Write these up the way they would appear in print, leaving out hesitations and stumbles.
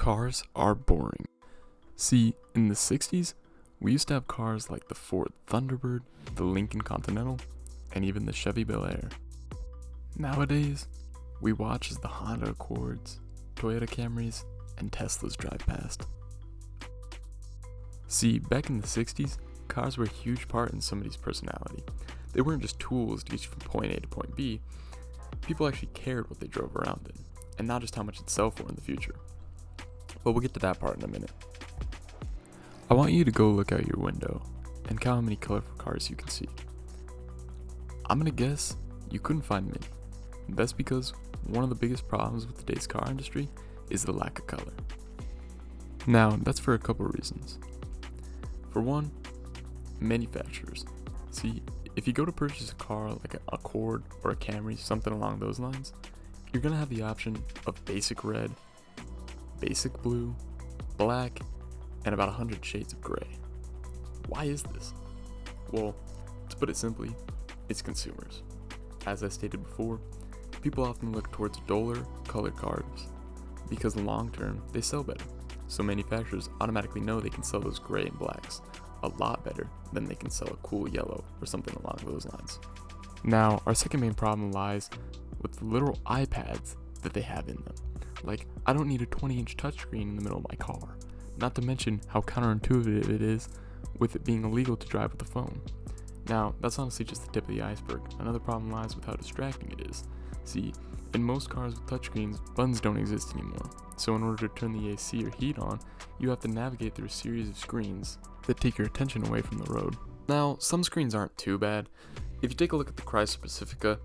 Cars are boring. See, in the 60s, we used to have cars like the Ford Thunderbird, the Lincoln Continental, and even the Chevy Bel Air. Nowadays, we watch as the Honda Accords, Toyota Camrys, and Teslas drive past. See, back in the 60s, cars were a huge part in somebody's personality. They weren't just tools to get you from point A to point B. People actually cared what they drove around in, and not just how much it'd sell for in the future. But we'll get to that part in a minute. I want you to go look out your window and count how many colorful cars you can see. I'm gonna guess you couldn't find many. That's because one of the biggest problems with today's car industry is the lack of color. Now, that's for a couple of reasons. For one, manufacturers. See, if you go to purchase a car like an Accord or a Camry, something along those lines, you're gonna have the option of basic red, basic blue, black, and about 100 shades of gray. Why is this? Well, to put it simply, it's consumers. As I stated before, people often look towards duller colored cars because long term they sell better. So manufacturers automatically know they can sell those gray and blacks a lot better than they can sell a cool yellow or something along those lines. Now, our second main problem lies with the literal iPads that they have in them. Like, I don't need a 20-inch touchscreen in the middle of my car. Not to mention how counterintuitive it is with it being illegal to drive with a phone. Now, that's honestly just the tip of the iceberg. Another problem lies with how distracting it is. See, in most cars with touchscreens, buttons don't exist anymore. So in order to turn the AC or heat on, you have to navigate through a series of screens that take your attention away from the road. Now, some screens aren't too bad. If you take a look at the Chrysler Pacifica,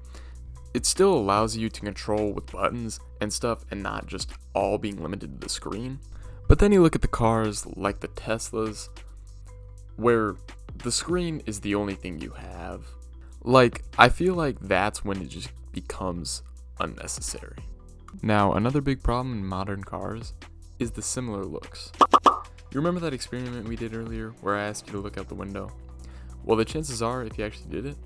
it still allows you to control with buttons and stuff and not just all being limited to the screen. But then you look at the cars like the Teslas, where the screen is the only thing you have. Like, I feel like that's when it just becomes unnecessary. Now, another big problem in modern cars is the similar looks. You remember that experiment we did earlier where I asked you to look out the window? Well, the chances are, if you actually did it,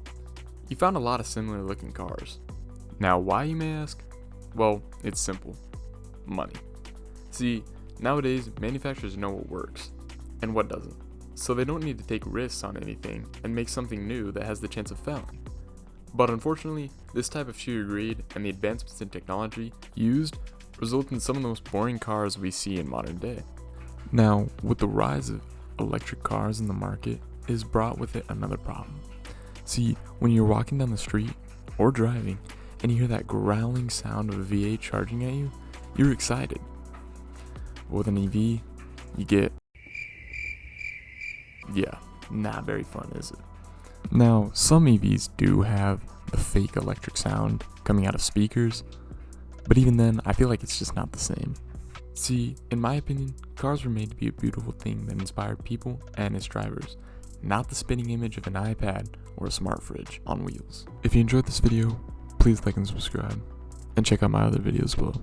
you found a lot of similar looking cars. Now, why, you may ask? Well, it's simple. Money. See, nowadays, manufacturers know what works and what doesn't, so they don't need to take risks on anything and make something new that has the chance of failing. But unfortunately, this type of sheer greed and the advancements in technology used result in some of the most boring cars we see in modern day. Now, with the rise of electric cars in the market, is brought with it another problem. See, when you're walking down the street or driving and you hear that growling sound of a V8 charging at you, you're excited. With an EV, you get, not very fun, is it? Now, some EVs do have the fake electric sound coming out of speakers, but even then, I feel like it's just not the same. See, in my opinion, cars were made to be a beautiful thing that inspired people and its drivers, not the spinning image of an iPad or a smart fridge on wheels. If you enjoyed this video, please like and subscribe, and check out my other videos below.